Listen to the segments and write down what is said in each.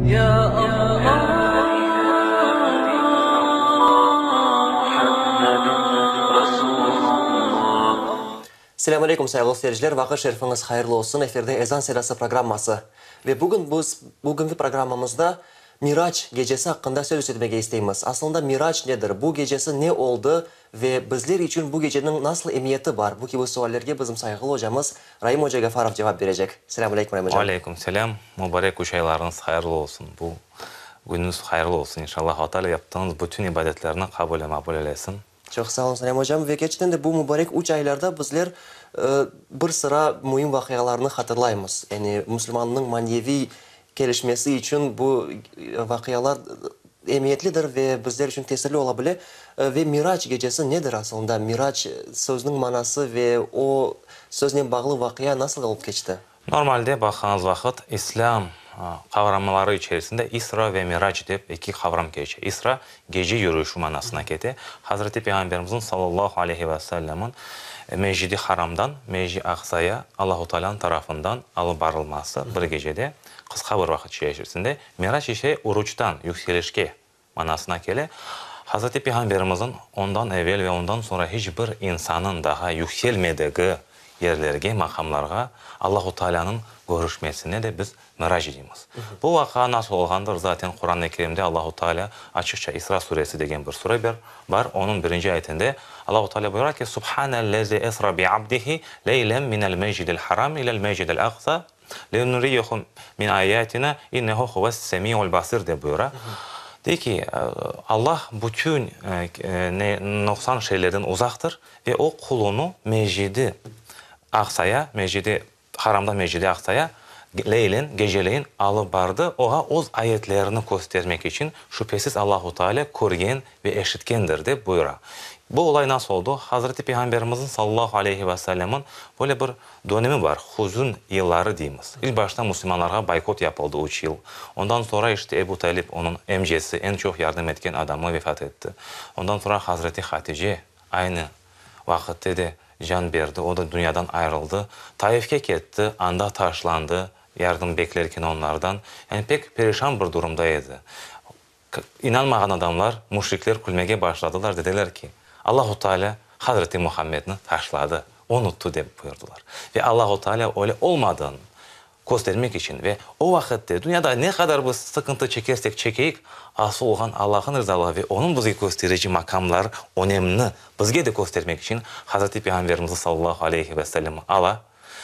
يا الله محمد رسول الله. Selamun Aleyküm sayılı seyirciler. Vakit şerifiniz hayırlı olsun. Efirde Ezan Serası programması. Ve bugünkü programımızda Miraç gecesi hakkında söz etmeye isteyimiz. Aslında Miraç nedir? Bu gecesi ne oldu? Ve bizler için bu gecenin nasıl emniyeti var? Bu gibi sorularga bizim saygılı hocamız Rahim Hoca Gafarov cevap verecek. Selamun Aleyküm Rahim Hocam. Aleyküm selam. Mübarek üç aylarınız hayırlı olsun. Bu gününüz hayırlı olsun. İnşallah Allah yaptığınız bütün ibadetlerini kabul eylesin. Çok sağ olun Sayın Hocam. Ve geçten de bu mübarek 3 aylarda bizler bir sıra mühim vakalarını hatırlayımız. Yani Müslümanlığın manevi gelişmesi için bu vakalar emniyetlidir ve bizler için tesirli olabilir. Ve Miraç gecesi nedir aslında? Miraç sözünün manası ve o sözle bağlı vakaya nasıl olup geçti? Normalde bakınız vakit İslam kavramları içerisinde İsra ve Miraç deyip iki kavram geçiyor. İsra gece yürüyüşü manasına geliyor. Hazreti Peygamberimizin sallallahu aleyhi ve sellemin Mecid-i Haram'dan Mecid-i Aksa'ya Allah-u Teala'nın tarafından alıp barılması bir gecede kısa bir vakit içerisinde Miraç işe oruçtan yükselişke manasına geliyor. Hazreti Peygamberimizin ondan evvel ve ondan sonra hiçbir insanın daha yükselmediği yerlerge, makamlarga Allah-u Teala'nın görüşmesine de biz miraç ediyoruz. Bu vaka nasıl olgandır? Zaten Kur'an-ı Kerim'de Allah-u Teala açıkça İsra suresi degen bir sure var. Onun birinci ayetinde Allah-u Teala buyuruyor ki Subhanellezi esra bi'abdihi leylen minel mecdil haram ilel mecdil aksa lenuriyuhum min ayatina innehu huves semi'ul basir de buyuruyor. De ki Allah bütün noksan şeylerden uzaktır ve o kulunu Mecid-i Aksa'ya, Haram'da Mecid-i Aksa'ya leylen, geceleyin alıp bardı. Oğa o ayetlerini göstermek için şüphesiz Allah-u Teala görgen ve eşitkendir de buyuruyor. Bu olay nasıl oldu? Hazreti Peygamberimizin sallallahu aleyhi ve sellemin böyle bir dönemi var. Huzun yılları diyemiz. İlk başta Müslümanlara boykot yapıldı 3 yıl. Ondan sonra işte Ebu Talib onun emcesi en çok yardım etken adamı vefat etti. Ondan sonra Hazreti Hatice aynı vakitte de can verdi. O da dünyadan ayrıldı. Taif'e gitti. Anda taşlandı. Yardım beklerken onlardan. Yani pek perişan bir durumdaydı. İnanmayan adamlar, müşrikler külmeye başladılar. Dediler ki Allah-u Teala Hazreti Muhammed'ini taşladı. Unuttu diye buyurdular. Ve Allah-u Teala öyle olmadığını göstermek için ve o vakitte dünyada ne kadar bu sıkıntı çekersek çekeyik asıl olan Allah'ın rızalığı ve onun bize gösterici makamlar önemli bizge de göstermek için Hazreti Peygamberimiz sallallahu aleyhi ve sellem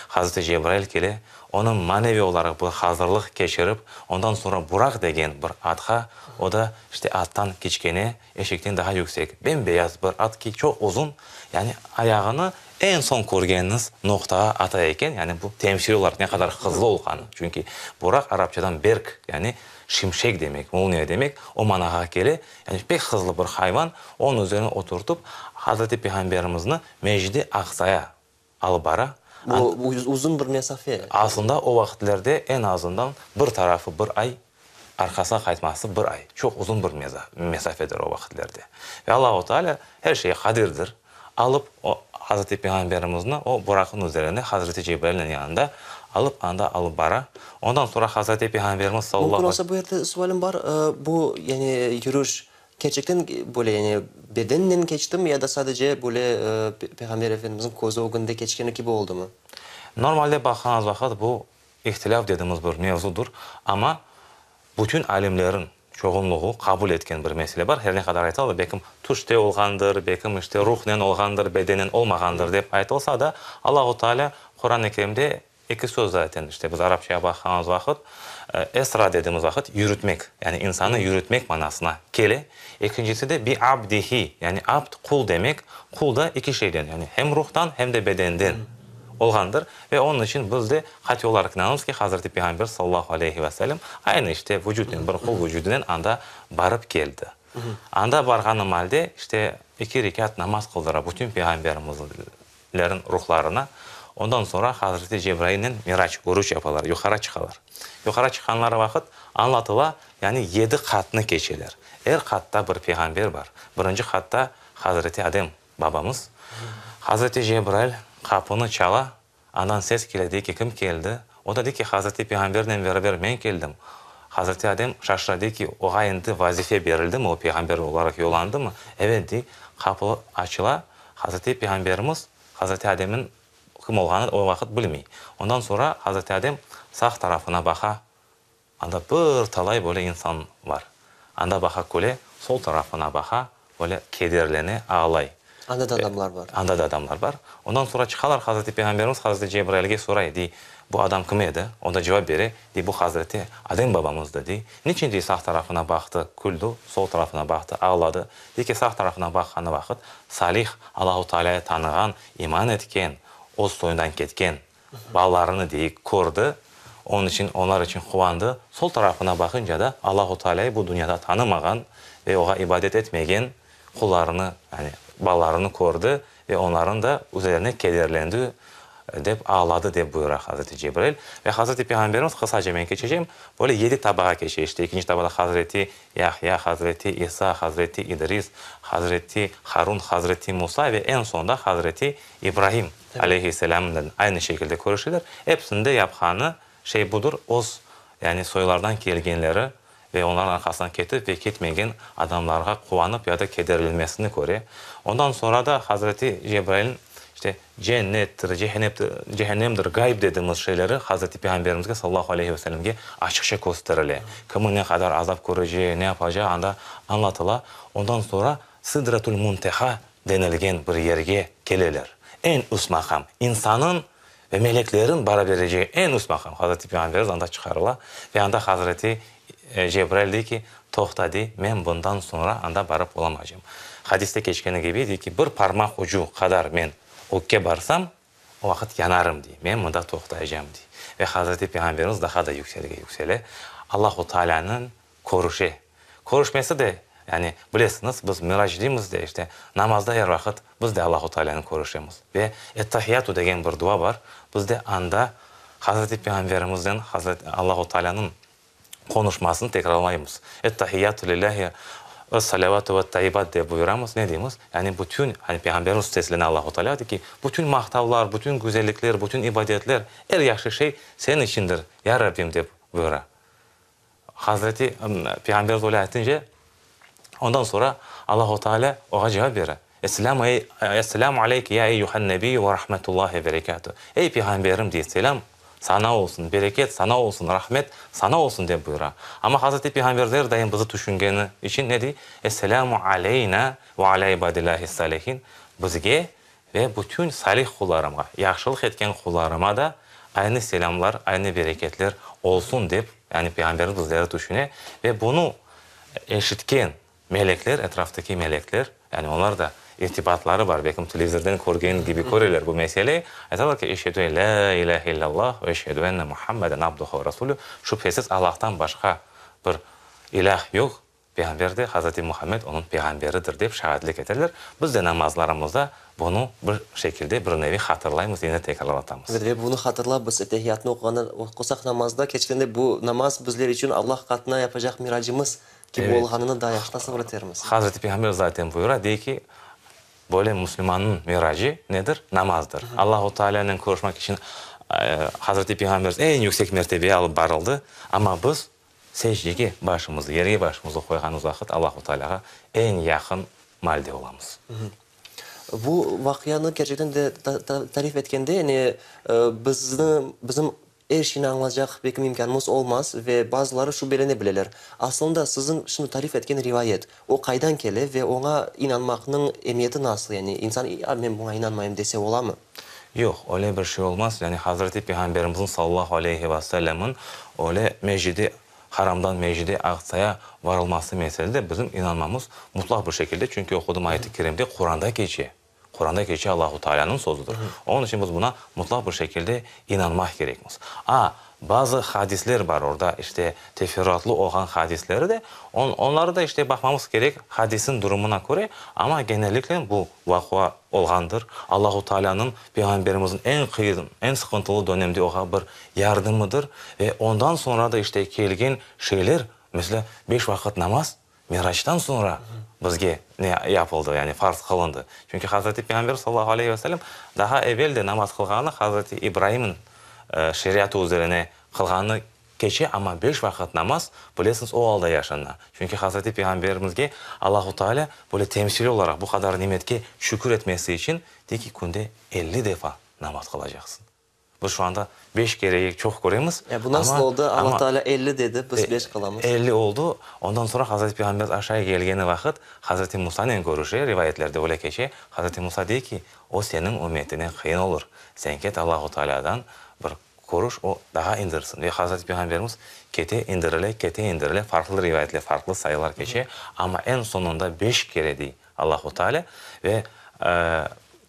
Hazreti Cebrail kele onun manevi olarak bu hazırlık geçirip ondan sonra Burak degen bir atha o da işte attan keçkene eşekten daha yüksek bembeyaz bir at ki çok uzun yani ayağını en son görgeniniz noktaya atayken yani bu temsil olarak ne kadar hızlı olganı. Çünkü Burak Arapçadan berk yani şimşek demek, molniya demek. O managa gele yani pek hızlı bir hayvan onun üzerine oturtup Hazreti Peygamberimizin Mecid-i Aksa'ya alıp bara. Bu uzun bir mesafe. Aslında o vakitlerde en azından bir tarafı bir ay, arkasına kaytması bir ay. Çok uzun bir mesafedir o vakitlerde. Ve Allah-u Teala her şeye kadirdir. Alıp o Hazreti Peygamberimizin o Burak'ın üzerine Hazreti Cebrail'in yanında alıp bara. Ondan sonra Hazreti Peygamberimiz sallallahu aleyhi ve sellem. Mümkün olsa bu yerde sualim var. Bu yani yürüyüş gerçekten böyle yani bedenden geçti mi ya da sadece böyle Peygamber Efendimizin kozu o günde geçkeni gibi oldu mu? Normalde bakınız vakit bu ihtilaf dediğimiz bir mevzudur. Ama bütün alimlerin çoğunluğu kabul etken bir mesele var. Her ne kadar aytalı, bekim tuşte olgandır, bekim işte ruhnen olgandır, bedenen olmagandır deyip aytılsa da Allah-u Teala Kur'an-ı Kerim'de iki söz zaten işte biz Arapçaya bakkanız vakit esra dediğimiz vakit yürütmek yani insanı yürütmek manasına gele. İkincisi de bir abdihi yani abd kul demek. Kul da iki şeyden yani hem ruhtan hem de bedenden olgandır ve onun için biz de hati olarak inanırız ki Hazreti Peygamber sallallahu aleyhi ve sellem aynı işte vücudun bir kul vücudundan anda barıp geldi. Anda barganı halde işte 2 rekat namaz kıldıra bütün peygamberimizlerin ruhlarına. Ondan sonra Hazreti Cebrail'in Miraç, oruç yaparlar, yukarı çıkarlar. Yukarı çıkanlara vakit anlatıla yani 7 katını geçirler. Her katta bir peygamber var. Birinci katta Hazreti Adem babamız. Hazreti Cebrail kapını çala, andan ses geldi ki kim geldi? O da dedi ki Hazreti Peygamberle beraber ben geldim. Hazreti Adem şaşırdı ki oğa endi vazife verildi mi, o peygamber olarak yollandı mı? Evet deyip kapı açıla, Hazreti Peygamberimiz Hazreti Adem'in kim olğanı o vakit bilmiyor. Ondan sonra Hazreti Adem sağ tarafına baka, anda bir talay böyle insan var. Anda baka kule, sol tarafına baka, böyle kederlene ağlay. Anda da adamlar var. Anda da adamlar var. Ondan sonra çıkarlar Hazreti Peygamberimiz Hazreti Cebrail'e sorayı di. Bu adam kim edi? O da cevap verir. Di bu Hazreti Adem babamızdı di. Niçin di sağ tarafına baktı, güldü, sol tarafına baktı, ağladı. Di ki sağ tarafına bakkanı vakit salih Allahu Teala'ya tanıgan, iman etken, o soyundan ketken bağlarını deyik kordu. Onun için onlar için kuvandı. Sol tarafına bakınca da Allahu Teala'yı bu dünyada tanımagan ve oğa ibadet etmegen kullarını yani ballarını kordu ve onların da üzerine kederlendi deyip ağladı deyip buyurar Hazreti Cebrail. Ve Hazreti Peygamberimiz kısaca ben geçeceğim. Böyle 7 tabağa geçiyor. İşte ikinci tabada Hazreti Yahya, Hazreti İsa, Hazreti İdris, Hazreti Harun, Hazreti Musa ve en sonunda Hazreti İbrahim aleyhisselam'la aynı şekilde konuşulur. Hepsinde yaphanı şey budur. Oz yani soylardan gelgenleri ve onların arkasından ketip ve ketmegen adamlara kuvanıp ya da kederlenmesini koruyor. Ondan sonra da Hazreti Cebrail'in işte cennettir, cehennemdir, gayb dediğimiz şeyleri Hazreti Peygamberimizge sallallahu aleyhi ve sellem'ge açıkça gösterilir. Kimin ne kadar azap göreceği, ne yapacağı anda anlatıla. Ondan sonra Sidratul Munteha denilgen bir yerge gelirler. En üst makam, insanın ve meleklerin bara vereceği en üst makam Hazreti Peygamberimiz anda çıkarıla ve anda Hazreti Cebrail dedi ki toxtadı, ben bundan sonra anda barıp olamayacağım. Hadiste geçkeni gibi dedi ki bir parmak ucu kadar ben okke barsam o vakit yanarım diye. Ben bunda toxtayacağım diye. Ve Hazreti Peygamberimiz daha da yüksele. Allahu Teala'nın koruşu. Koruşması da yani bilirsiniz biz miraç deyimiz de işte namazda her vakit biz de Allahu Teala'nın koruşumuz. Ve ettahiyatu degen bir dua var. Biz de anda Hazreti Peygamberimizden Hazreti Allahu Teala'nın konuşmasını tekrarlayımız. Ettahiyatu lillahi ve salavatu ve tayyibat diye buyuramız. Ne diyemiz? Yani bütün hani Peygamberimiz seslerine Allahu Teala dedi ki bütün mahtavlar, bütün güzellikler, bütün ibadetler her yaxşı şey senin içindir ya Rabbim diye buyurar. Hazreti Peygamberimiz öyle ettince ondan sonra Allahu Teala ona cevap verir. Esselamu aleyke ya eyyuhan nebi ve rahmetullahi ve berekatuhu. Ey Peygamberim diye selam sana olsun, bereket sana olsun, rahmet sana olsun diye buyurar. Ama Hazreti Peygamberler daim bizi düşüngeni için ne diyor? Esselamu aleyna ve ala ibadillahi salihin. Bizge ve bütün salih kullarıma, yaxşılık etken kullarıma da aynı selamlar, aynı bereketler olsun deyip yani Peygamberimiz bizleri düşüne ve bunu eşitken melekler, etraftaki melekler yani onlar da irtibatları var. Belki televizyondan korgen gibi koruyorlar bu meseleyi. Aytalar ki eşhedü en la ilahe illallah ve eşhedü enne Muhammeden abduhu ve rasulü. Şüphesiz Allah'tan başka bir ilah yok. Peygamber de Hazreti Muhammed onun peygamberidir deyip şahitlik ederler. Biz de namazlarımızda bunu bir şekilde bir nevi hatırlayımız, yine tekrarlatamız. Evet, ve bunu hatırlap biz etehiyatını okusak namazda keçkende bu namaz bizler için Allah katına yapacak miracımız gibi Evet. olğanını da yaştasın öğretirimiz. Hazreti Peygamber zaten buyurar. Diyor ki böyle Müslümanın miracı nedir? Namazdır. Allahu Teala'nın konuşmak için Hazreti Peygamber en yüksek mertebeye alıp barıldı. Ama biz secdeye başımızı, yere başımızı koyganımız vakit Allahu Teala'ya en yakın malde olamız. Bu vakıyanı gerçekten de tarif etkende yani bizim her şeyini anlayacak bir imkanımız olmaz ve bazıları şu bilenebilirler. Aslında sizin şunu tarif etken rivayet o kaydan kele ve ona inanmakның emniyeti nasıl yani insan ya ben buna inanmayayım dese ola mı? Yok, öyle bir şey olmaz. Yani Hazreti Peygamberimizin sallallahu aleyhi ve sellem'in öyle mecidi haramdan mecidi aksaya varılması meselede bizim inanmamız mutlak bir şekilde. Çünkü okuduğum ayet-i kerimde Kur'an'da geçiyor. Kur'an'da geçiyor Allahu Teala'nın sözüdür. Onun için biz buna mutlak bir şekilde inanmak gerekmez. Bazı hadisler var orada işte teferruatlı olan hadisleri de onları da işte bakmamız gerek hadisin durumuna göre ama genellikle bu vakıa olgandır. Allahu Teala'nın Peygamberimizin en kıyın, en sıkıntılı dönemde oğa bir yardımıdır ve ondan sonra da işte gelgen şeyler mesela 5 vakit namaz Miraç'tan sonra bizge ne yapıldı yani farz kılındı. Çünkü Hazreti Peygamber sallallahu aleyhi ve sellem daha evvel de namaz kılganı Hazreti İbrahim'in şeriatı üzerine kılganı keçe ama 5 vakit namaz bilirsiniz o halda yaşanına. Çünkü Hazreti Peygamberimizge Allahu Teala böyle temsili olarak bu kadar nimetke şükür etmesi için dedi ki günde 50 defa namaz kılacaksın. Bu şu anda 5 kereyi çok görüyoruz. Ya bu nasıl oldu? Allah Teala 50 dedi, biz 5 kılamız. 50 oldu. Ondan sonra Hazreti Peygamber aşağıya gelgeni vakit Hazreti Musa'nın görüşü rivayetlerde öyle geçe. Hazreti Musa diyor ki o senin ümmetine kıyın olur. Sen ket Allahu Teala'dan bir koruş o daha indirsin. Ve Hazreti Peygamberimiz kete indirile farklı rivayetle farklı sayılar geçe. Ama en sonunda 5 kere değil Allahu Teala ve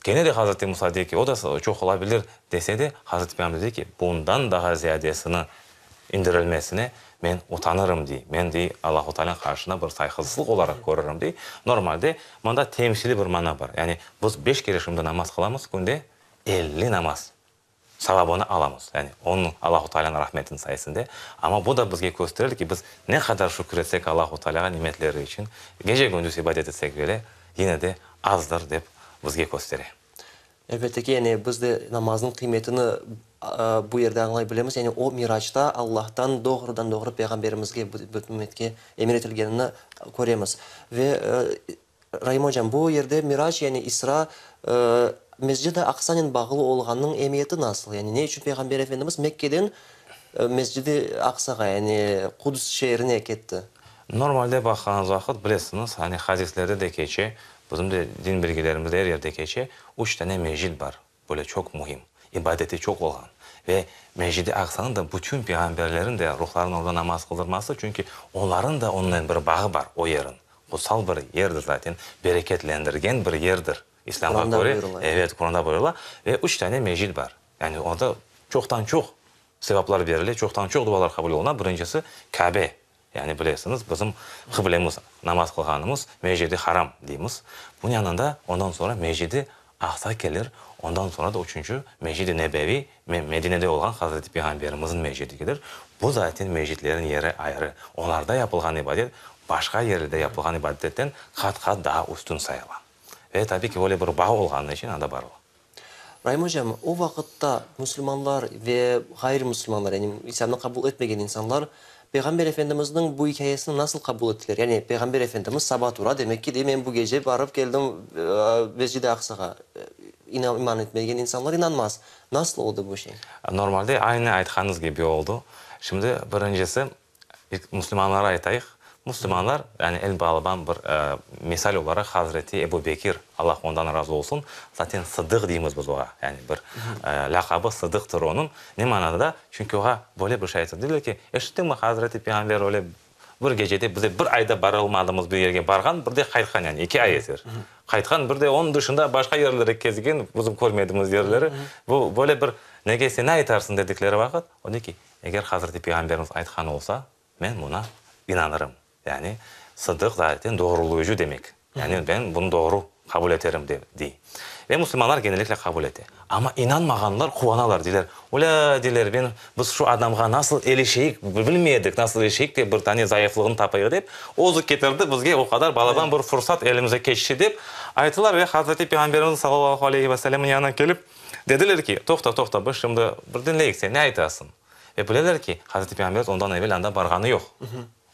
gene de Hazreti Musa diyor ki o da çok olabilir dese de Hazreti Peygamber diyor ki bundan daha ziyadesini indirilmesine ben utanırım diye. Ben diye Allah-u Teala'nın karşına bir saygısızlık olarak görürüm diye. Normalde bunda temsili bir mana var. Yani biz 5 kere şimdi namaz kılamız günde 50 namaz savabını alamız. Yani onun Allah-u Teala'nın rahmetinin sayesinde. Ama bu da bize gösterir ki biz ne kadar şükür etsek Allah-u Teala'nın nimetleri için gece gündüz ibadet etsek bile yine de azdır deyip bizge gösterir. Elbette ki yani biz de namazın kıymetini bu yerde anlayabiliriz. Yani o Miraç'ta Allah'tan doğru Peygamberimizge bu ümmetke emir etilgenini görüyoruz. Ve Rahim hocam bu yerde Miraç yani İsra Mescid-i Aksa'nın bağlı olganın emniyeti nasıl? Yani ne için Peygamber Efendimiz Mekke'den Mescid-i Aksa'ya yani Kudüs şehrine gitti? Normalde bakkanız vakit bilirsiniz hani hadislerde de geçe, bizim de din bilgilerimizde her yerde geçe 3 tane mecid var. Böyle çok mühim. İbadeti çok olan. Ve Mescid-i Aksa'nın da bütün peygamberlerin de ruhların orada namaz kıldırması. Çünkü onların da onunla bir bağı var o yerin. Kutsal bir yerdir zaten. Bereketlendirgen bir yerdir. İslam'a göre. Evet, Kur'an'da buyuruyorlar. Ve 3 tane mecid var. Yani orada çoktan çok sevaplar verilir. Çoktan çok dualar kabul olunan. Birincisi Kabe. Yani bilirsiniz bizim kıblemiz, namaz kılganımız Mescid-i Haram deyimiz. Bunun yanında ondan sonra Mescid-i Aksa gelir. Ondan sonra da 3. Mescid-i Nebevi Medine'de olan Hazreti Peygamberimizin mescidi gelir. Bu zaten mescidlerin yeri ayrı. Onlarda yapılan ibadet başka yerde yapılan ibadetten kat kat daha üstün sayılan. Ve tabii ki böyle bir bağ olganı için adı var o. Rahim hocam o vakitte Müslümanlar ve gayrimüslimler yani İslam'ı kabul etmeyen insanlar Peygamber Efendimiz'in bu hikayesini nasıl kabul ettiler? Yani Peygamber Efendimiz sabah tura demek ki ben bu gece varıp geldim Mescid-i Aksa'ya iman etmeyen insanlar inanmaz. Nasıl oldu bu şey? Normalde aynı aytkanız gibi oldu. Şimdi birincisi Müslümanlara aytayık. Müslümanlar yani el bağlaban bir misal olarak Hazreti Ebu Bekir, Allah ondan razı olsun. Zaten Sıddık deyimiz biz oğa. Yani bir lakabı Sıddık'tır onun. Ne manada da? Çünkü oğa böyle bir şey diyorlar ki, eşittin mi Hazreti Peygamber öyle bir gecede bize bir ayda barılmadığımız bir yerge bargan, bir de kaytkan yani 2 ay yeter. Kaytkan bir de onun dışında başka yerlere gezgen, bizim görmediğimiz yerleri. Bu böyle bir negese ne aytarsın dedikleri vakit, o dedi ki, eğer Hazreti Peygamberimiz aytkan olsa, ben buna inanırım. Yani Sıddık zaten doğruluğucu demek. Yani ben bunu doğru kabul ederim diye. Ve Müslümanlar genellikle kabul etti. Ama inanmaganlar kuvanalar diler. Ola diler biz şu adamga nasıl erişeyik bilmeyedik, nasıl erişeyik de bir tane zayıflığını tapayık deyip ozuk getirdi bizge o kadar balaban bir fırsat elimize geçti deyip aytılar ve Hazreti Peygamberimiz sallallahu aleyhi ve sellem'in yanına gelip dediler ki toxta biz şimdi bir dinleyik sen ne aytasın? Ve bilirler ki Hazreti Peygamberimiz ondan evvel anda barganı yok.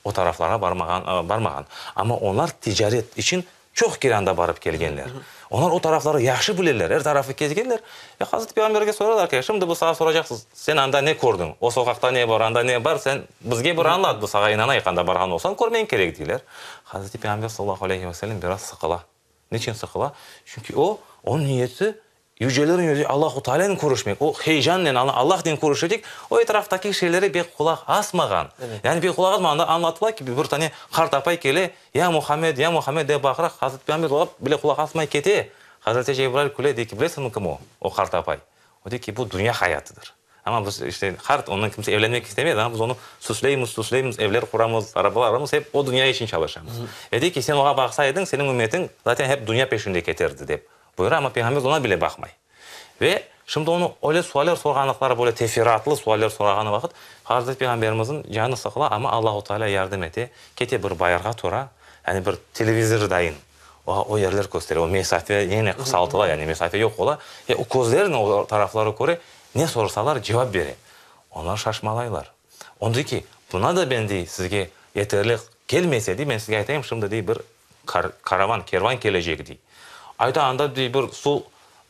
O taraflara barmagan. Ama onlar ticaret için çok giranda barıp gelgenler. Onlar o tarafları yaxşı bilirler, her tarafı gezgenler. Ve Hazreti Peygamber'e sorarlar ki, şimdi bu sağa soracaksınız, sen anda ne gördün? O sokakta ne var, anda ne var? Sen bizge bir anlat, bu sağa inanayık anda bargan olsan, görmeyin gerek deyirler. Hazreti Peygamber sallallahu aleyhi ve sellem biraz sıkıla. Niçin sıkıla? Çünkü onun niyeti yücelerin yüzü Allah-u Teala'nın konuşmak. O heyecanla Allah'ın konuşacak. O etraftaki şeylere bir kulak asmagan. Evet. Yani bir kulak asmagan anlatılar ki bir tane kartapay kele ya Muhammed diye bakırak Hazreti Peygamber olup bile kulak asmay kete. Hazreti Cebrail kule diyor ki bilirsin mi kim o kartapay? O diyor ki bu dünya hayatıdır. Ama biz işte ondan kimse evlenmek istemiyor ama biz onu süsleyimiz, evler kuramız, arabalarımız hep o dünya için çalışamız. Diyor ki sen ona baksaydın senin ümmetin zaten hep dünya peşinde getirdi deyip. Buyur ama Peygamber ona bile bakmay. Ve şimdi onu öyle sualler sorganlıkları böyle teferruatlı sualler sorganı vakit Hazreti Peygamberimizin canı sıkıla ama Allah-u Teala yardım etti. Kete bir bayarga tora yani bir televizordayın. O yerler gösteriyor. O mesafe yine kısaltıla yani mesafe yok ola. O gözlerin o tarafları göre ne sorsalar cevap verir. Onlar şaşmalaylar. Ondu ki buna da ben dey sizge yeterli gelmese dey ben sizge aytayım şimdi dey bir karavan, kervan gelecek dey. Ayda anda dey bir su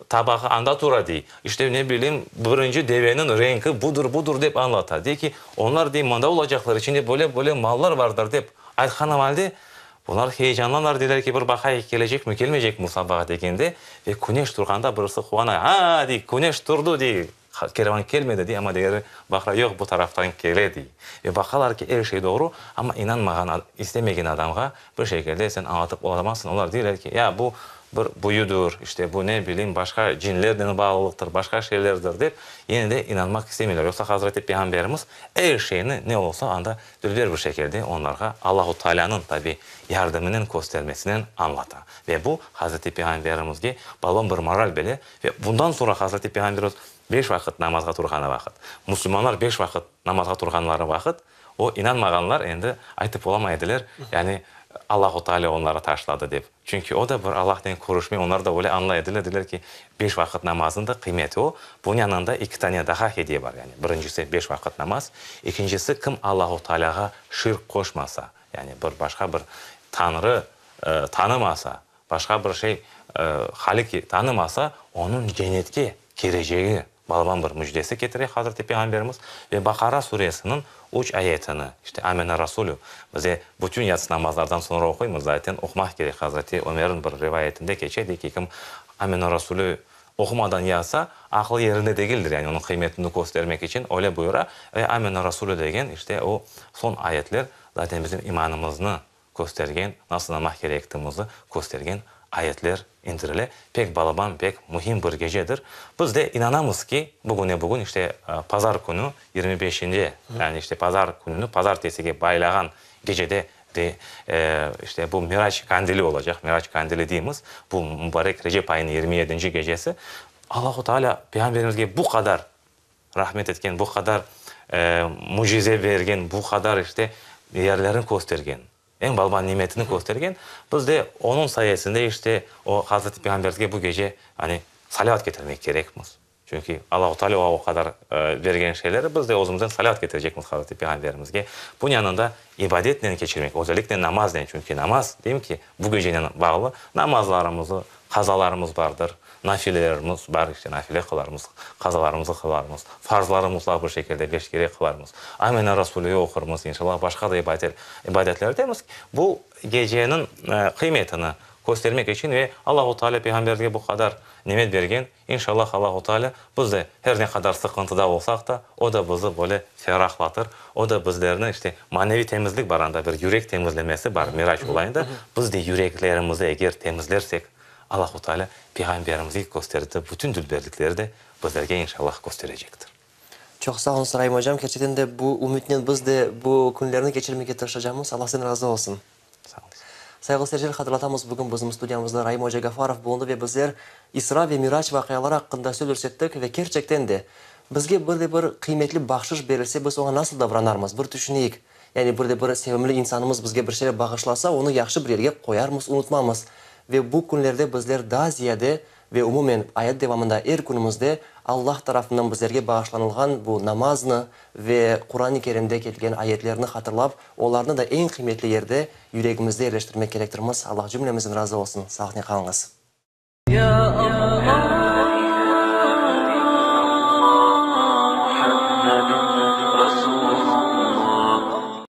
tabağı anda tura dey. İşte ne bileyim birinci devenin rengi budur dep anlatar. Dey ki onlar dey manda olacaklar içinde böyle mallar vardır dep aytkan amalde bunlar heyecanlanlar dediler ki bir bakay gelecek mi gelmeyecek mi sabaha degende ve güneş turganda birisi kuana ha dey güneş turdu dey. Kervan gelmedi diye ama diğeri bakra yok bu taraftan geledi. Ve bakalar ki her şey doğru ama inanmayan, istemeyen adamga bir şekilde sen anlatıp olamazsın. Onlar diyorlar ki ya bu bir buyudur, işte bu ne bileyim başka cinlerden bağlılıktır, başka şeylerdir deyip yine de inanmak istemiyorlar. Yoksa Hazreti Peygamberimiz her şeyini ne olsa anda dülber bir şekilde onlara Allahu Teala'nın tabi yardımının göstermesinin anlata. Ve bu Hazreti Peygamberimizge balon bir moral bile ve bundan sonra Hazreti Peygamberimiz 5 vakit namazga turgani vakit. Müslümanlar 5 vakit namazga turganları vakit o inanmaganlar endi aytıp olamaydılar. Yani Allahu Teala onları taşladı deyip. Çünkü o da bir Allah'tan konuşmayı onlar da öyle anlaydılar. Dediler ki 5 vakit namazın da kıymeti o. Bunun yanında 2 tane daha hediye var yani. Birincisi 5 vakit namaz. İkincisi kim Allahu Teala'ga şirk koşmasa. Yani bir başka bir tanrı tanımasa, başka bir şey Halik tanımasa onun cennetke gireceği balban bir müjdesi getiriyor Hazreti Peygamberimiz ve Bakara suresinin 3 ayetini işte Amene Resulü bize bütün yatsı namazlardan sonra okuyumuz zaten okumak gerek. Hazreti Ömer'in bir rivayetinde geçer ki kim Amene Resulü okumadan yazsa aklı yerinde değildir yani onun kıymetini göstermek için öyle buyura ve Amene Resulü degen işte o son ayetler zaten bizim imanımızı göstergen, nasıl namak gerektiğimizi göstergen ayetler indirile pek balaban, pek mühim bir gecedir. Biz de inanamız ki bugün işte pazar günü 25. yani işte pazar gününü pazartesiye baylagan gecede de işte bu Miraç kandili olacak. Miraç kandili deyimiz bu mübarek Recep ayının 27. gecesi. Allahu Teala Peygamberimizge bu kadar rahmet etken, bu kadar mucize vergen, bu kadar işte yerlerin göstergen. En balban nimetini göstergen. Biz de onun sayesinde işte o Hazreti Peygamber'e bu gece hani salavat getirmek gerekmiz. Çünkü Allah-u Teala o kadar vergen şeyleri biz de özümüzden salavat getirecekmiz Hazreti Peygamber'e. Bunun yanında ibadetle geçirmek, özellikle namazla. Çünkü namaz diyeyim ki bu geceyle bağlı namazlarımızı, kazalarımız vardır. Nafilelerimiz var işte nafile kılarımız, kazalarımızı kılarımız, farzlarımızla bir şekilde 5 kere kılarımız. Amene Resulü'yü okurumuz inşallah başka da ibadetler deyimiz ki bu gecenin kıymetini göstermek için ve Allah-u Teala Peygamber'e bu kadar nimet vergen inşallah Allah-u Teala biz de her ne kadar sıkıntıda olsak da o da bizi böyle ferahlatır. O da bizlerini işte manevi temizlik baranda bir yürek temizlemesi var Miraç olayında. Biz de yüreklerimizi eğer temizlersek Allah-u Teala Peygamberimize gösterdiği bütün dülberlikleri de bizlerge inşallah gösterecektir. Çok sağ olun Sarayım hocam. Gerçekten de bu ümitle biz de bu günlerini geçirmeye çalışacağımız. Allah sizden razı olsun. Sağ olun. Saygılı seyirciler hatırlatamız bugün bizim stüdyamızda Rahim Hoca Gafarov bulundu ve bizler İsra ve Miraç vakayaları hakkında söz ettik ve gerçekten de bizge bir kıymetli bahşiş verilse biz ona nasıl davranarmız? Bir düşüneyik. Yani bir sevimli insanımız bizge bir şeyler bağışlasa onu yaxşı bir yerge koyarmız, unutmamız. Ve bu günlerde bizler daha ziyade ve umumen ayet devamında her günümüzde Allah tarafından bizlerge bağışlanılgan bu namazını ve Kur'an-ı Kerim'de gelgen ayetlerini hatırlap, onlarını da en kıymetli yerde yüreğimizde yerleştirmek gerektirmez. Allah cümlemizin razı olsun. Sağlıklı kalınız. Ya Allah